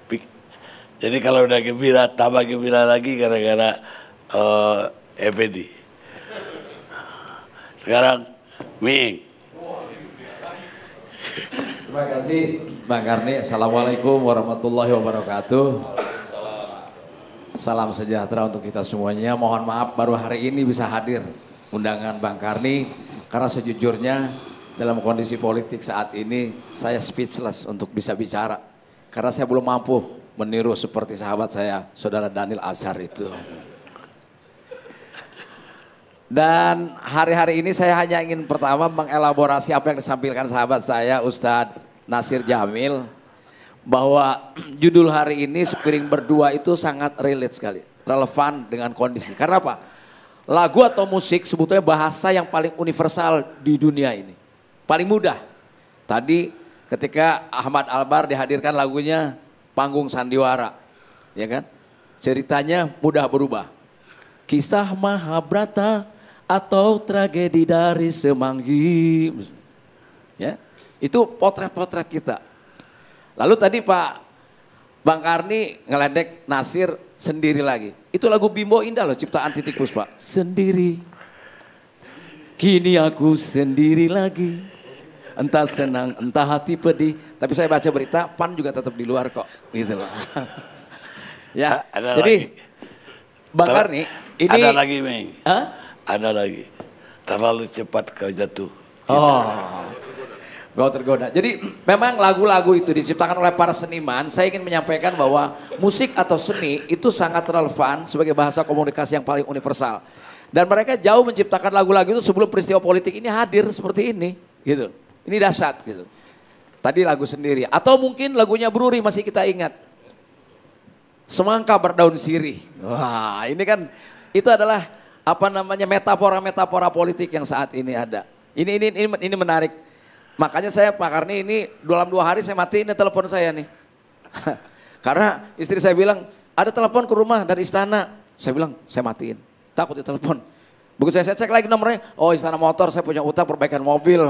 Pik- Jadi kalau udah gembira, tambah gembira lagi gara-gara Effendi. Sekarang Ming. Terima kasih Bang Karni. Assalamualaikum warahmatullahi wabarakatuh. Salam sejahtera untuk kita semuanya. Mohon maaf baru hari ini bisa hadir undangan Bang Karni. Karena sejujurnya dalam kondisi politik saat ini saya speechless untuk bisa bicara. Karena saya belum mampu meniru seperti sahabat saya, Saudara Daniel Azhar itu. Dan hari-hari ini saya hanya ingin pertama mengelaborasi apa yang disampaikan sahabat saya Ustadz Nasir Jamil. Bahwa judul hari ini Sepiring Berdua itu sangat relate sekali. Relevan dengan kondisi. Karena apa? Lagu atau musik sebetulnya bahasa yang paling universal di dunia ini. Paling mudah. Tadi ketika Ahmad Albar dihadirkan lagunya Panggung Sandiwara. Ya kan? Ceritanya mudah berubah. Kisah Mahabharata atau tragedi dari Semanggi. Ya, itu potret-potret kita. Lalu tadi Pak Bang Karni ngeledek Nasir Sendiri Lagi. Itu lagu Bimbo Indah loh, ciptaan Titik Puspa. Sendiri, kini aku sendiri lagi. Entah senang, entah hati pedih. Tapi saya baca berita, PAN juga tetap di luar kok. Gitu loh. Ya, Ada jadi lagi. Bang Karni ini. Ada lagi Ming. Hah? Ada lagi. Terlalu cepat kau jatuh. Oh. Gak tergoda. Jadi memang lagu-lagu itu diciptakan oleh para seniman. Saya ingin menyampaikan bahwa musik atau seni itu sangat relevan sebagai bahasa komunikasi yang paling universal. Dan mereka jauh menciptakan lagu-lagu itu sebelum peristiwa politik ini hadir seperti ini. Gitu. Ini dahsyat gitu. Tadi lagu sendiri. Atau mungkin lagunya Bruri masih kita ingat. Semangka berdaun sirih. Wah ini kan itu adalah apa namanya metafora-metafora politik yang saat ini ada. Ini menarik. Makanya saya Pak Karni ini dalam 2 hari saya matiin telepon saya nih. Karena istri saya bilang ada telepon ke rumah dari istana. Saya bilang saya matiin, takut ditelepon. Begitu saya cek lagi nomornya, oh Istana Motor saya punya utang perbaikan mobil.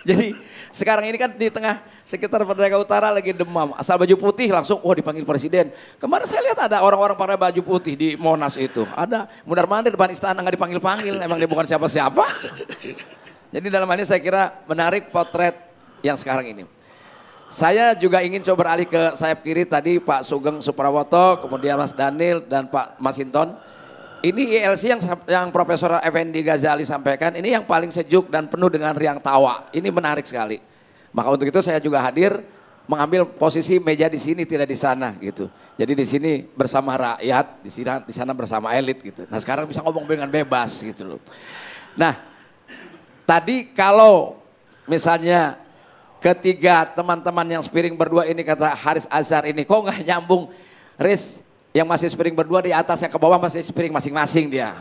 Jadi sekarang ini kan di tengah sekitar Merdeka Utara lagi demam. Asal baju putih langsung, dipanggil presiden. Kemarin saya lihat ada orang-orang pakai baju putih di Monas itu. Ada mundar-mandir depan istana nggak dipanggil-panggil. Emang dia bukan siapa-siapa. Jadi dalam hal ini saya kira menarik potret yang sekarang ini. Saya juga ingin coba beralih ke sayap kiri tadi Pak Sugeng Suprawoto, kemudian Mas Daniel dan Pak Masinton. Ini ILC yang Profesor Effendi Ghazali sampaikan, ini yang paling sejuk dan penuh dengan riang tawa. Ini menarik sekali. Maka untuk itu saya juga hadir mengambil posisi meja di sini tidak di sana gitu. Jadi di sini bersama rakyat, di sana bersama elit gitu. Nah sekarang bisa ngomong dengan bebas gitu loh. Nah tadi kalau misalnya ketiga teman-teman yang Sepiring Berdua ini kata Haris Azhar ini kok nggak nyambung, Riz. Yang masih Sepiring Berdua di atas yang ke bawah masih Sepiring masing-masing dia.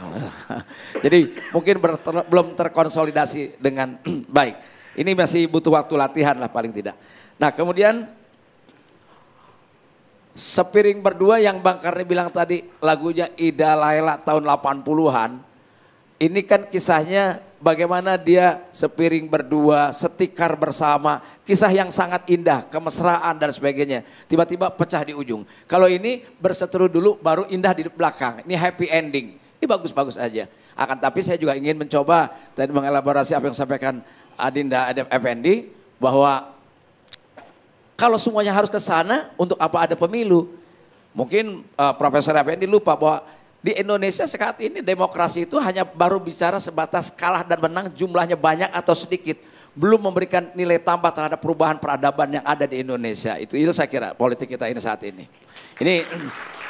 Jadi mungkin belum terkonsolidasi dengan baik. Ini masih butuh waktu latihan lah paling tidak. Nah kemudian Sepiring Berdua yang Bang Karni bilang tadi lagunya Ida Laila tahun 80-an. Ini kan kisahnya bagaimana dia sepiring berdua, setikar bersama. Kisah yang sangat indah, kemesraan dan sebagainya. Tiba-tiba pecah di ujung. Kalau ini berseteru dulu baru indah di belakang. Ini happy ending. Ini bagus-bagus aja. Akan tapi saya juga ingin mencoba dan mengelaborasi apa yang disampaikan Adinda Effendi. Bahwa kalau semuanya harus ke sana untuk apa ada pemilu. Mungkin Profesor Effendi lupa bahwa di Indonesia saat ini demokrasi itu hanya baru bicara sebatas kalah dan menang jumlahnya banyak atau sedikit. Belum memberikan nilai tambah terhadap perubahan peradaban yang ada di Indonesia. Itu saya kira politik kita ini saat ini. Ini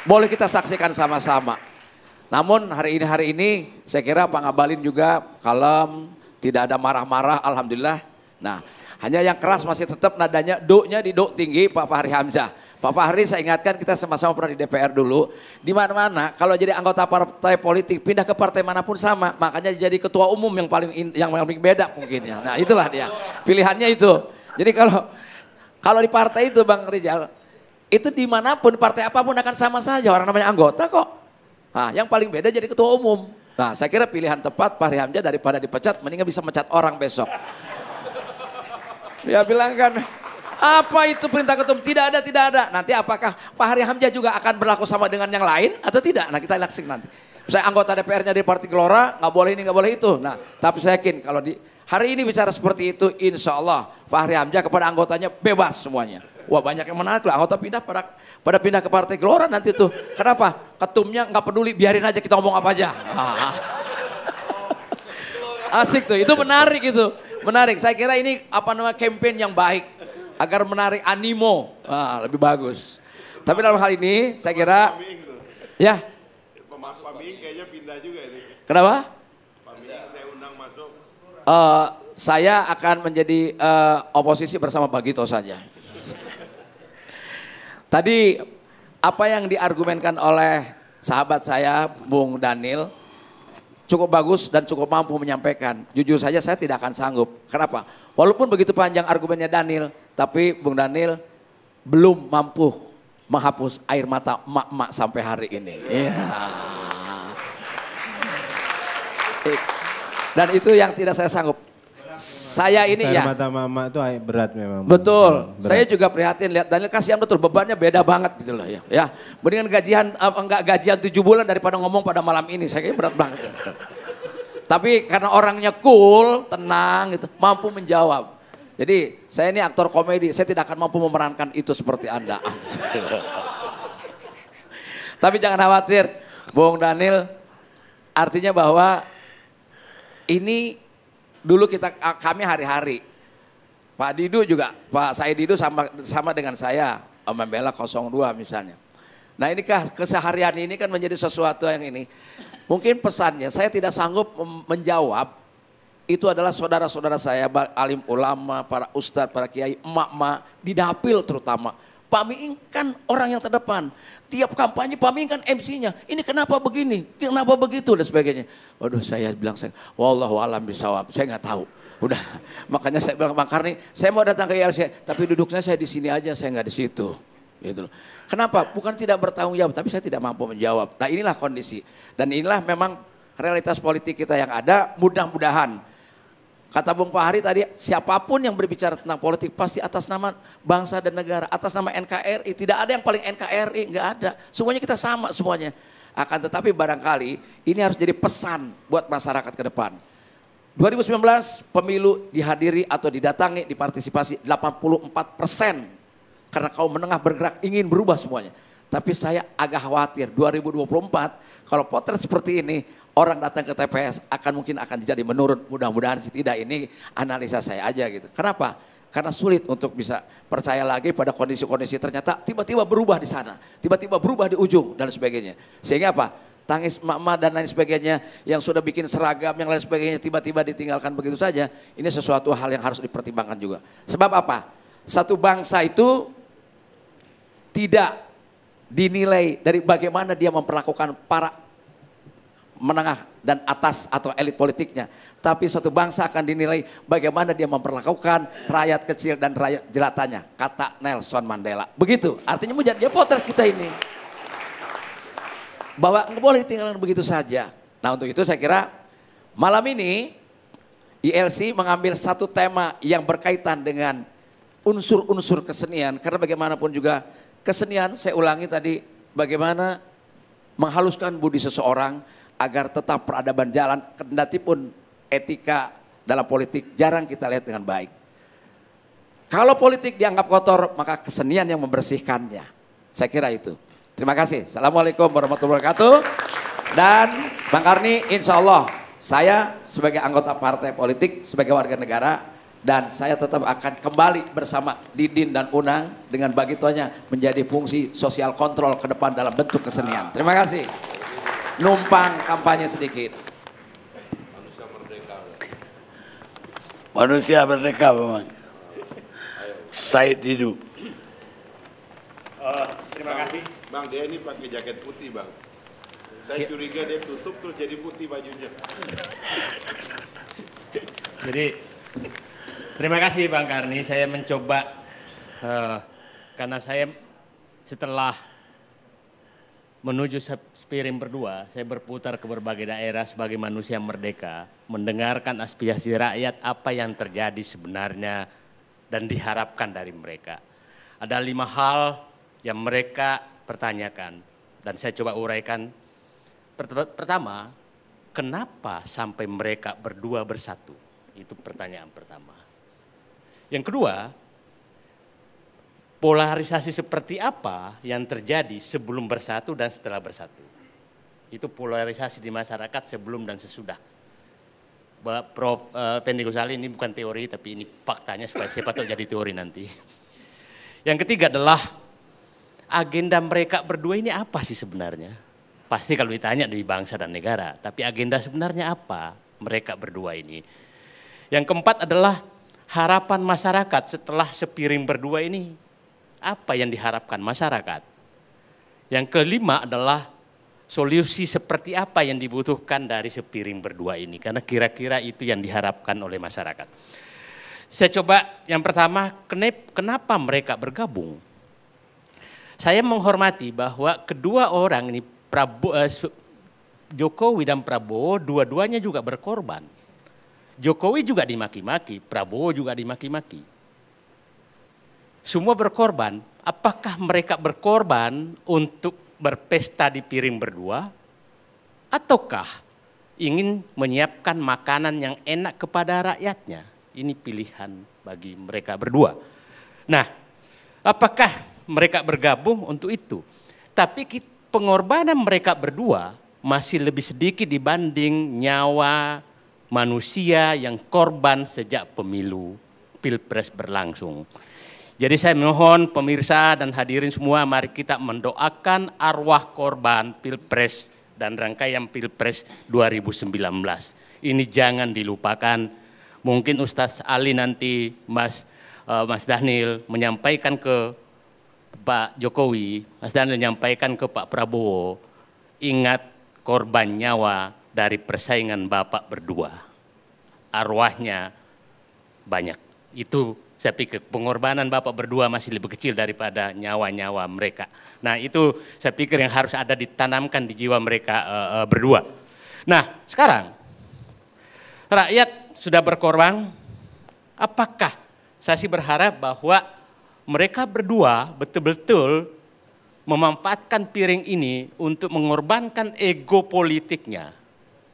boleh kita saksikan sama-sama. Namun hari ini saya kira Pak Ngabalin juga kalem, tidak ada marah-marah alhamdulillah. Nah hanya yang keras masih tetap nadanya do-nya di do tinggi Pak Fahri Hamzah. Pak Fahri saya ingatkan kita sama-sama pernah di DPR dulu. Di mana-mana kalau jadi anggota partai politik pindah ke partai manapun sama. Makanya jadi ketua umum yang paling beda mungkin ya. Nah itulah dia pilihannya itu. Jadi kalau di partai itu Bang Rizal. Itu dimanapun partai apapun akan sama saja orang namanya anggota kok. Nah yang paling beda jadi ketua umum. Nah saya kira pilihan tepat Fahri Hamzah daripada dipecat mendingan bisa mecat orang besok. Dia bilang kan, apa itu perintah ketum? Tidak ada, tidak ada. Nanti apakah Pak Fahri Hamzah juga akan berlaku sama dengan yang lain atau tidak? Nah kita laksik nanti. Saya anggota DPR-nya di Partai Gelora, nggak boleh ini, nggak boleh itu. Nah tapi saya yakin kalau di hari ini bicara seperti itu, insya Allah Fahri Hamzah kepada anggotanya bebas semuanya. Wah banyak yang menarik lah, anggota pindah pada pindah ke Partai Gelora nanti tuh. Kenapa? Ketumnya nggak peduli, biarin aja kita ngomong apa aja. Asik tuh, itu menarik itu. Menarik, saya kira ini campaign yang baik. Agar menarik animo, lebih bagus. Tapi dalam hal ini saya kira, ya. Mas Paming kayaknya pindah juga ini. Kenapa? Paming saya undang masuk. Saya akan menjadi oposisi bersama Bagito saja. Tadi apa yang diargumenkan oleh sahabat saya, Bung Daniel, cukup bagus dan cukup mampu menyampaikan. Jujur saja saya tidak akan sanggup. Kenapa? Walaupun begitu panjang argumennya Daniel, tapi Bung Daniel belum mampu menghapus air mata emak-emak sampai hari ini. Iya. Dan itu yang tidak saya sanggup. Saya ini air ya. mata mama itu berat memang. Betul. Berat. Saya juga prihatin lihat Daniel, kasihan betul, bebannya beda banget gitu loh ya. Ya, mendingan gajian 7 bulan daripada ngomong pada malam ini. Saya kira berat banget. Tapi karena orangnya cool, tenang gitu, mampu menjawab. Jadi saya ini aktor komedi, saya tidak akan mampu memerankan itu seperti Anda. Tapi jangan khawatir, Bung Daniel, artinya bahwa ini dulu kami hari-hari. Pak Didu juga, Pak Said Didu sama dengan saya, membela 02 misalnya. Nah ini keseharian ini kan menjadi sesuatu yang ini. Mungkin pesannya, saya tidak sanggup menjawab, itu adalah saudara-saudara saya, alim ulama, para ustadz, para kiai, emak-emak, di dapil terutama. Pak Miing kan orang yang terdepan. Tiap kampanye Pak Miing kan MC-nya. Ini kenapa begini, kenapa begitu dan sebagainya. Waduh saya bilang, wallahu alam bisawab, saya nggak tahu. Udah, makanya saya bilang Bang Karni, saya mau datang ke ILC, tapi duduknya saya di sini aja, saya nggak di situ. Gitu. Kenapa? Bukan tidak bertanggung jawab, tapi saya tidak mampu menjawab. Nah inilah kondisi. Dan inilah memang realitas politik kita yang ada, mudah-mudahan. Kata Bung Fahri tadi, siapapun yang berbicara tentang politik pasti atas nama bangsa dan negara, atas nama NKRI. Tidak ada yang paling NKRI, nggak ada. Semuanya kita sama semuanya. Akan tetapi barangkali ini harus jadi pesan buat masyarakat ke depan. 2019 pemilu dihadiri atau didatangi, dipartisipasi 84%. Karena kaum menengah bergerak ingin berubah semuanya. Tapi saya agak khawatir 2024 kalau potret seperti ini, orang datang ke TPS mungkin akan jadi menurun. Mudah-mudahan sih tidak, ini analisa saya aja gitu. Kenapa? Karena sulit untuk bisa percaya lagi pada kondisi-kondisi ternyata tiba-tiba berubah di sana. Tiba-tiba berubah di ujung dan sebagainya. Sehingga apa? Tangis mama dan lain sebagainya yang sudah bikin seragam yang lain sebagainya tiba-tiba ditinggalkan begitu saja. Ini sesuatu hal yang harus dipertimbangkan juga. Sebab apa? Satu bangsa itu tidak dinilai dari bagaimana dia memperlakukan para menengah dan atas atau elit politiknya. Tapi suatu bangsa akan dinilai bagaimana dia memperlakukan rakyat kecil dan rakyat jelatannya. Kata Nelson Mandela. Begitu, artinya dia potret kita ini. Bahwa nggak boleh ditinggalkan begitu saja. Nah untuk itu saya kira malam ini ILC mengambil satu tema yang berkaitan dengan unsur-unsur kesenian. Karena bagaimanapun juga kesenian, saya ulangi tadi, bagaimana menghaluskan budi seseorang agar tetap peradaban jalan, kendati pun etika dalam politik jarang kita lihat dengan baik. Kalau politik dianggap kotor, maka kesenian yang membersihkannya. Saya kira itu. Terima kasih. Assalamualaikum warahmatullahi wabarakatuh. Dan Bang Karni, insya Allah saya sebagai anggota partai politik, sebagai warga negara, dan saya tetap akan kembali bersama Didin dan Unang dengan bagitonya menjadi fungsi sosial kontrol ke depan dalam bentuk kesenian. Terima kasih. Numpang kampanye sedikit. Manusia merdeka memang. Said Didu. Terima kasih. Bang, dia ini pakai jaket putih, Bang. Saya curiga dia tutup terus jadi putih bajunya. Jadi terima kasih Bang Karni, saya mencoba karena saya setelah menuju Spiring berdua, saya berputar ke berbagai daerah sebagai manusia merdeka, mendengarkan aspirasi rakyat apa yang terjadi sebenarnya dan diharapkan dari mereka. Ada 5 hal yang mereka pertanyakan dan saya coba uraikan. Pertama, kenapa sampai mereka berdua bersatu? Itu pertanyaan pertama. Yang kedua, polarisasi seperti apa yang terjadi sebelum bersatu dan setelah bersatu? Itu polarisasi di masyarakat sebelum dan sesudah. Prof. Fendi Gosali ini bukan teori tapi ini faktanya supaya siapa tahu jadi teori nanti. Yang ketiga adalah agenda mereka berdua ini apa sih sebenarnya? Pasti kalau ditanya dari bangsa dan negara, tapi agenda sebenarnya apa mereka berdua ini? Yang keempat adalah harapan masyarakat setelah sepiring berdua ini, apa yang diharapkan masyarakat? Yang kelima adalah solusi seperti apa yang dibutuhkan dari sepiring berdua ini, karena kira-kira itu yang diharapkan oleh masyarakat. Saya coba yang pertama, kenapa mereka bergabung? Saya menghormati bahwa kedua orang ini, Jokowi dan Prabowo, dua-duanya juga berkorban. Jokowi juga dimaki-maki, Prabowo juga dimaki-maki. Semua berkorban. Apakah mereka berkorban untuk berpesta di piring berdua, ataukah ingin menyiapkan makanan yang enak kepada rakyatnya? Ini pilihan bagi mereka berdua. Nah, apakah mereka bergabung untuk itu? Tapi pengorbanan mereka berdua masih lebih sedikit dibanding nyawa manusia yang korban sejak pemilu Pilpres berlangsung. Jadi saya mohon pemirsa dan hadirin semua, mari kita mendoakan arwah korban Pilpres dan rangkaian Pilpres 2019. Ini jangan dilupakan. Mungkin Ustadz Ali nanti, Mas Dhanil menyampaikan ke Pak Jokowi, Mas Dhanil menyampaikan ke Pak Prabowo, ingat korban nyawa dari persaingan Bapak berdua. Arwahnya banyak. Itu saya pikir pengorbanan Bapak berdua masih lebih kecil daripada nyawa-nyawa mereka. Nah itu saya pikir yang harus ada ditanamkan di jiwa mereka berdua. Nah sekarang rakyat sudah berkorban, apakah saya sih berharap bahwa mereka berdua betul-betul memanfaatkan piring ini untuk mengorbankan ego politiknya,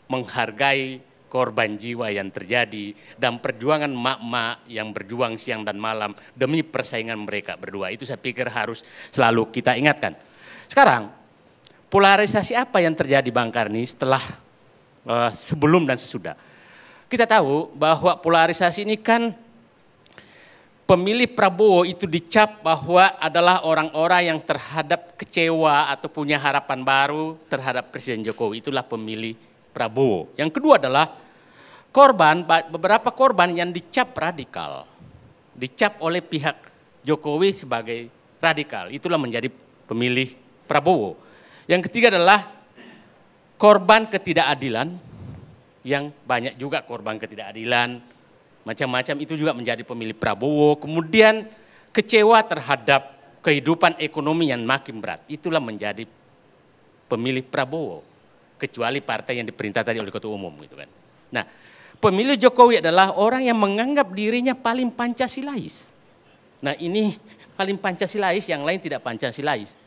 menghargai korban jiwa yang terjadi dan perjuangan mak-mak yang berjuang siang dan malam demi persaingan mereka berdua. Itu saya pikir harus selalu kita ingatkan. Sekarang, polarisasi apa yang terjadi Bang Karni setelah sebelum dan sesudah? Kita tahu bahwa polarisasi ini kan pemilih Prabowo itu dicap bahwa adalah orang-orang yang terhadap kecewa atau punya harapan baru terhadap Presiden Jokowi. Itulah pemilih Prabowo. Yang kedua adalah beberapa korban yang dicap radikal. Dicap oleh pihak Jokowi sebagai radikal. Itulah menjadi pemilih Prabowo. Yang ketiga adalah korban ketidakadilan. Yang banyak juga korban ketidakadilan. Macam-macam itu juga menjadi pemilih Prabowo. Kemudian kecewa terhadap kehidupan ekonomi yang makin berat. Itulah menjadi pemilih Prabowo. Kecuali partai yang diperintah tadi oleh Ketua Umum gitu kan. Nah, pemilih Jokowi adalah orang yang menganggap dirinya paling Pancasilais. Nah, ini paling Pancasilais, yang lain tidak Pancasilais.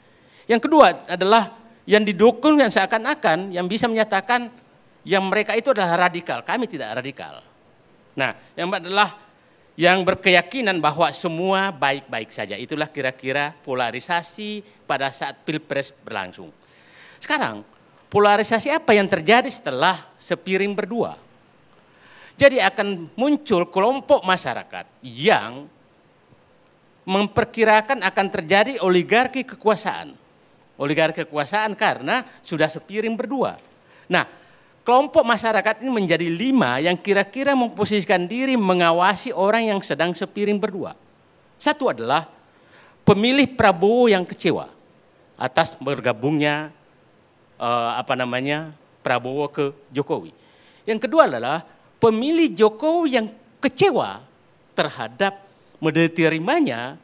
Yang kedua adalah yang didukung yang seakan-akan yang bisa menyatakan yang mereka itu adalah radikal. Kami tidak radikal. Nah, yang adalah yang berkeyakinan bahwa semua baik-baik saja. Itulah kira-kira polarisasi pada saat Pilpres berlangsung. Sekarang, polarisasi apa yang terjadi setelah sepiring berdua? Jadi akan muncul kelompok masyarakat yang memperkirakan akan terjadi oligarki kekuasaan. Oligarki kekuasaan karena sudah sepiring berdua. Nah, kelompok masyarakat ini menjadi 5 yang kira-kira memposisikan diri mengawasi orang yang sedang sepiring berdua. Satu adalah pemilih Prabowo yang kecewa atas bergabungnya Prabowo ke Jokowi. Yang kedua adalah pemilih Jokowi yang kecewa terhadap diterimanya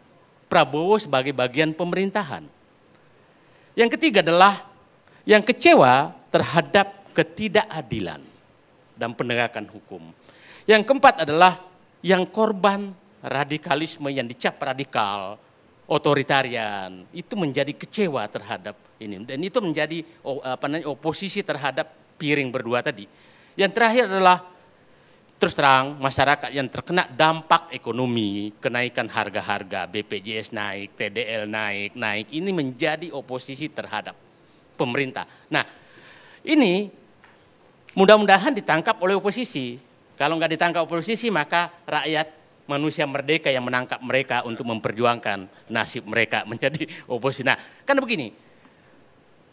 Prabowo sebagai bagian pemerintahan. Yang ketiga adalah yang kecewa terhadap ketidakadilan dan penegakan hukum. Yang keempat adalah yang korban radikalisme yang dicap radikal, otoritarian, itu menjadi kecewa terhadap ini. Dan itu menjadi oposisi terhadap piring berdua tadi. Yang terakhir adalah terus terang masyarakat yang terkena dampak ekonomi, kenaikan harga-harga, BPJS naik, TDL naik, ini menjadi oposisi terhadap pemerintah. Nah, ini mudah-mudahan ditangkap oleh oposisi. Kalau nggak ditangkap oposisi, maka rakyat manusia merdeka yang menangkap mereka untuk memperjuangkan nasib mereka menjadi oposisi. Nah, kan begini,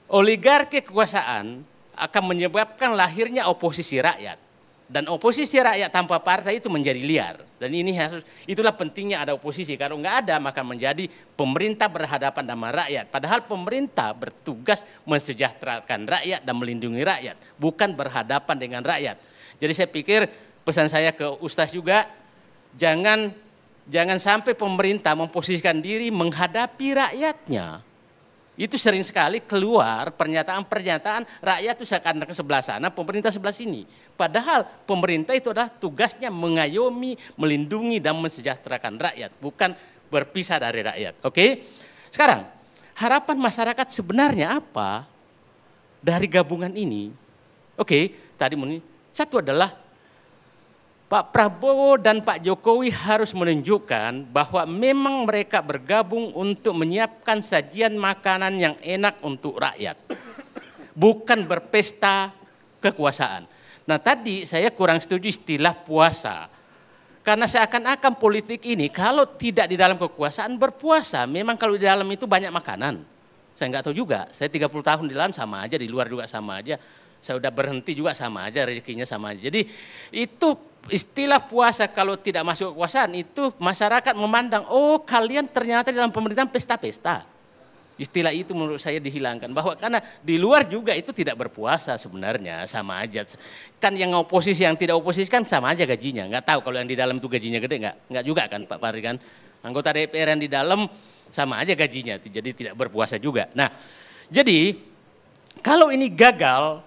oligarki kekuasaan akan menyebabkan lahirnya oposisi rakyat. Dan oposisi rakyat tanpa partai itu menjadi liar. Dan ini itulah pentingnya ada oposisi. Kalau nggak ada, maka menjadi pemerintah berhadapan dengan rakyat. Padahal pemerintah bertugas mensejahterakan rakyat dan melindungi rakyat, bukan berhadapan dengan rakyat. Jadi saya pikir pesan saya ke Ustaz juga, jangan sampai pemerintah memposisikan diri menghadapi rakyatnya. Itu sering sekali keluar pernyataan-pernyataan rakyat itu seakan sebelah sana, pemerintah sebelah sini. Padahal pemerintah itu adalah tugasnya mengayomi, melindungi dan mensejahterakan rakyat, bukan berpisah dari rakyat. Oke? Sekarang, harapan masyarakat sebenarnya apa dari gabungan ini? Oke, tadi satu adalah Pak Prabowo dan Pak Jokowi harus menunjukkan bahwa memang mereka bergabung untuk menyiapkan sajian makanan yang enak untuk rakyat, bukan berpesta kekuasaan. Nah, tadi saya kurang setuju istilah puasa, karena seakan-akan politik ini kalau tidak di dalam kekuasaan berpuasa. Memang kalau di dalam itu banyak makanan. Saya nggak tahu juga, saya 30 tahun di dalam sama aja, di luar juga sama aja. Saya udah berhenti juga sama aja, rezekinya sama aja. Jadi itu istilah puasa kalau tidak masuk kekuasaan itu masyarakat memandang, oh kalian ternyata dalam pemerintahan pesta-pesta. Istilah itu menurut saya dihilangkan, bahwa karena di luar juga itu tidak berpuasa sebenarnya, sama aja. Kan yang oposisi yang tidak oposisi kan sama aja gajinya. Nggak tahu kalau yang di dalam itu gajinya gede nggak juga kan Pak Fahri kan. Anggota DPR yang di dalam sama aja gajinya, jadi tidak berpuasa juga. Nah, jadi kalau ini gagal,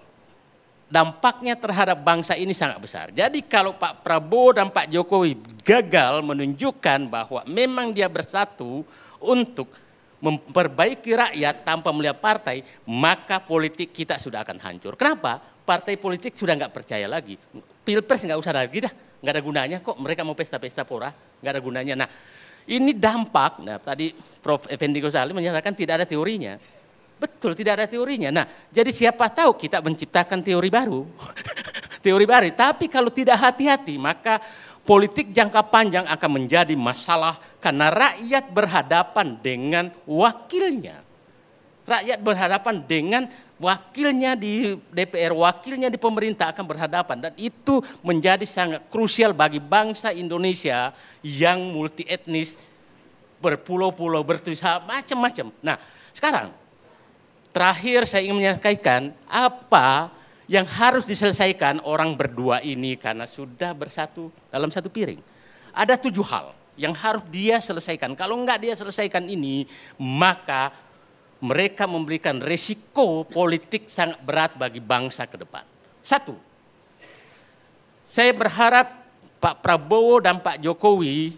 dampaknya terhadap bangsa ini sangat besar. Jadi kalau Pak Prabowo dan Pak Jokowi gagal menunjukkan bahwa memang dia bersatu untuk memperbaiki rakyat tanpa melihat partai, maka politik kita sudah akan hancur. Kenapa? Partai politik sudah nggak percaya lagi. Pilpres nggak usah lagi dah, nggak ada gunanya kok. Mereka mau pesta-pesta pora, nggak ada gunanya. Nah, ini dampak. Nah, tadi Prof. Effendi Ghazali menyatakan tidak ada teorinya. Betul, tidak ada teorinya. Nah, jadi siapa tahu kita menciptakan teori baru. Teori baru. Tapi kalau tidak hati-hati, maka politik jangka panjang akan menjadi masalah karena rakyat berhadapan dengan wakilnya. Rakyat berhadapan dengan wakilnya di DPR, wakilnya di pemerintah akan berhadapan. Dan itu menjadi sangat krusial bagi bangsa Indonesia yang multi etnis, berpulau-pulau, bertulisah, macam-macam. Nah, sekarang terakhir saya ingin menyampaikan apa yang harus diselesaikan orang berdua ini karena sudah bersatu dalam satu piring. Ada 7 hal yang harus dia selesaikan. Kalau enggak dia selesaikan ini, maka mereka memberikan resiko politik sangat berat bagi bangsa ke depan. 1, saya berharap Pak Prabowo dan Pak Jokowi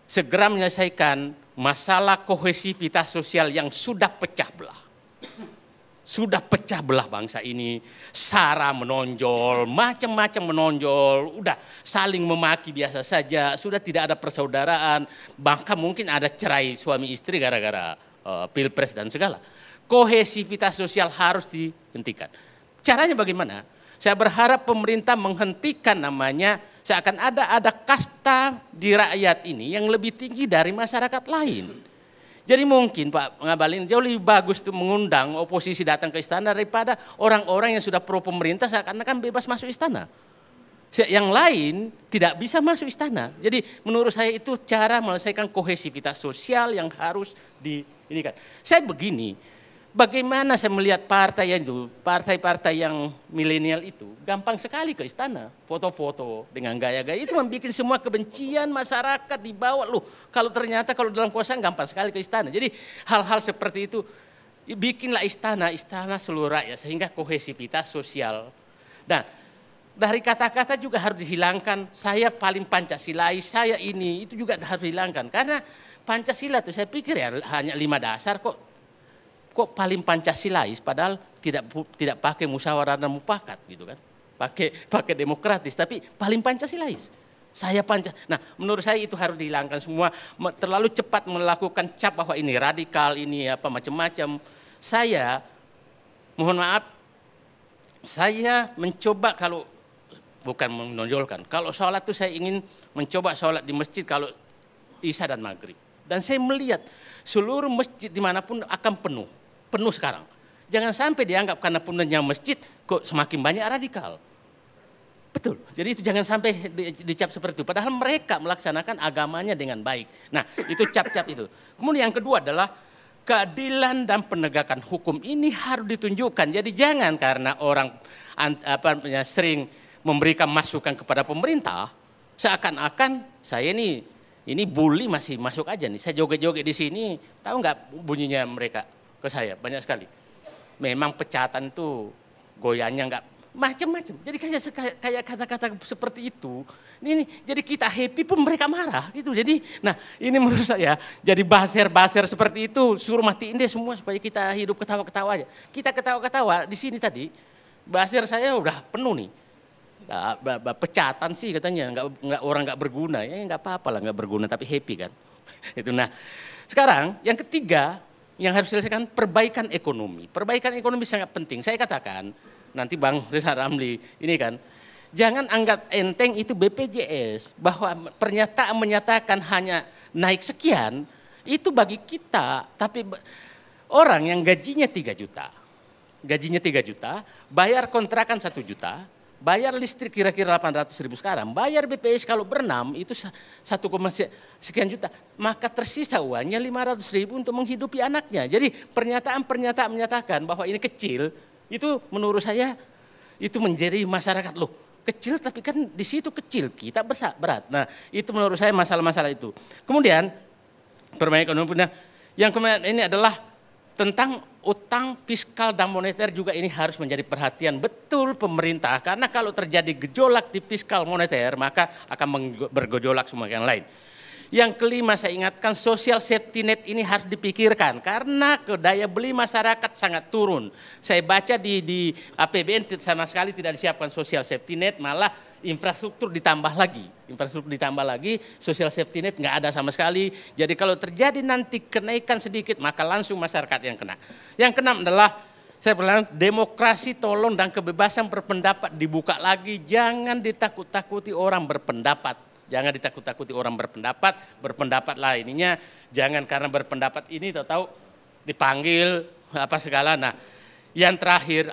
segera menyelesaikan masalah kohesivitas sosial yang sudah pecah belah. Sudah pecah belah bangsa ini, SARA menonjol, macam-macam menonjol, udah saling memaki biasa saja, sudah tidak ada persaudaraan, bahkan mungkin ada cerai suami istri gara-gara pilpres dan segala. Kohesivitas sosial harus dihentikan. Caranya bagaimana? Saya berharap pemerintah menghentikan namanya, seakan ada kasta di rakyat ini yang lebih tinggi dari masyarakat lain. Jadi mungkin Pak Ngabalin jauh lebih bagus tuh mengundang oposisi datang ke istana daripada orang-orang yang sudah pro pemerintah seakan-akan bebas masuk istana. Yang lain tidak bisa masuk istana. Jadi menurut saya itu cara menyelesaikan kohesivitas sosial yang harus diinikan. Saya begini, bagaimana saya melihat partai-partai yang milenial itu gampang sekali ke istana, foto-foto dengan gaya-gaya itu membuat semua kebencian masyarakat dibawa loh. Kalau ternyata kalau dalam kekuasaan gampang sekali ke istana. Jadi hal-hal seperti itu bikinlah istana seluruh rakyat sehingga kohesivitas sosial. Nah, Dari kata-kata juga harus dihilangkan, saya paling Pancasilais, saya ini, itu juga harus dihilangkan. Karena Pancasila itu saya pikir ya hanya 5 dasar kok paling Pancasilais, padahal tidak pakai musyawarah dan mufakat gitu kan. Pakai demokratis, tapi paling Pancasilais. Nah, menurut saya itu harus dihilangkan semua. Terlalu cepat melakukan cap bahwa ini radikal, ini apa macam-macam. Saya mohon maaf, saya mencoba kalau bukan menonjolkan. Kalau sholat itu saya ingin mencoba sholat di masjid kalau Isya dan Maghrib. Dan saya melihat seluruh masjid dimanapun akan penuh sekarang. Jangan sampai dianggap karena penuhnya masjid kok semakin banyak radikal. Betul, jadi itu jangan sampai dicap seperti itu. Padahal mereka melaksanakan agamanya dengan baik. Nah itu cap-cap itu. Kemudian yang kedua adalah keadilan dan penegakan hukum ini harus ditunjukkan. Jadi jangan karena orang sering memberikan masukan kepada pemerintah, seakan-akan saya ini bully masih masuk aja nih. Saya joget-joget di sini, tahu nggak bunyinya mereka ke saya banyak sekali. Memang pecatan itu goyangnya nggak macam-macam. Jadi kayak kata-kata seperti itu. Ini jadi kita happy pun mereka marah gitu. Jadi, nah ini menurut saya jadi baser seperti itu suruh matiin deh semua supaya kita hidup ketawa-ketawa aja. Kita ketawa-ketawa di sini tadi baser saya udah penuh nih. Pecatan sih katanya nggak orang nggak berguna ya nggak apa-apa lah nggak berguna tapi happy kan. Itu nah sekarang yang ketiga yang harus diselesaikan perbaikan ekonomi. Perbaikan ekonomi sangat penting. Saya katakan nanti Bang Rizal Ramli ini kan, jangan anggap enteng itu BPJS, bahwa pernyataan menyatakan hanya naik sekian, itu bagi kita, tapi orang yang gajinya 3 juta, bayar kontrakan 1 juta, bayar listrik kira-kira 800.000 sekarang, bayar BPS kalau berenam itu 1, sekian juta, maka tersisa uangnya 500.000 untuk menghidupi anaknya. Jadi pernyataan menyatakan bahwa ini kecil, itu menurut saya itu menjadi masyarakat loh kecil tapi kan di situ kecil kita berat. Nah itu menurut saya masalah-masalah itu. Kemudian perbaikan ekonomi. Yang kemudian ini adalah tentang utang fiskal dan moneter juga ini harus menjadi perhatian betul pemerintah karena kalau terjadi gejolak di fiskal moneter maka akan bergejolak semua yang lain. Yang kelima saya ingatkan social safety net ini harus dipikirkan karena daya beli masyarakat sangat turun. Saya baca di APBN sama sekali tidak disiapkan social safety net, malah infrastruktur ditambah lagi. Social safety net nggak ada sama sekali. Jadi kalau terjadi nanti kenaikan sedikit maka langsung masyarakat yang kena. Yang keenam adalah saya bilang demokrasi tolong dan kebebasan berpendapat dibuka lagi, jangan ditakut-takuti orang berpendapat. Jangan ditakut-takuti orang berpendapat lah ininya. Jangan karena berpendapat ini tahu dipanggil apa segala. Nah, yang terakhir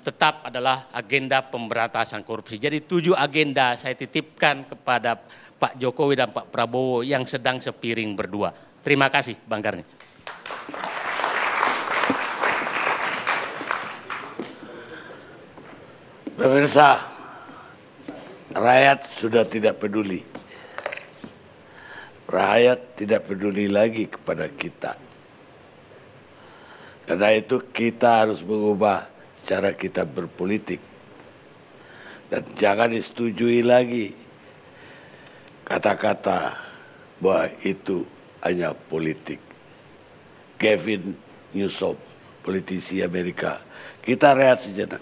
tetap adalah agenda pemberantasan korupsi. Jadi 7 agenda saya titipkan kepada Pak Jokowi dan Pak Prabowo yang sedang sepiring berdua. Terima kasih Bang Karni. Pemirsa, rakyat sudah tidak peduli. Rakyat tidak peduli lagi kepada kita. Karena itu kita harus mengubah cara kita berpolitik. Dan jangan disetujui lagi kata-kata bahwa itu hanya politik. Gavin Newsom, politisi Amerika. Kita rehat sejenak.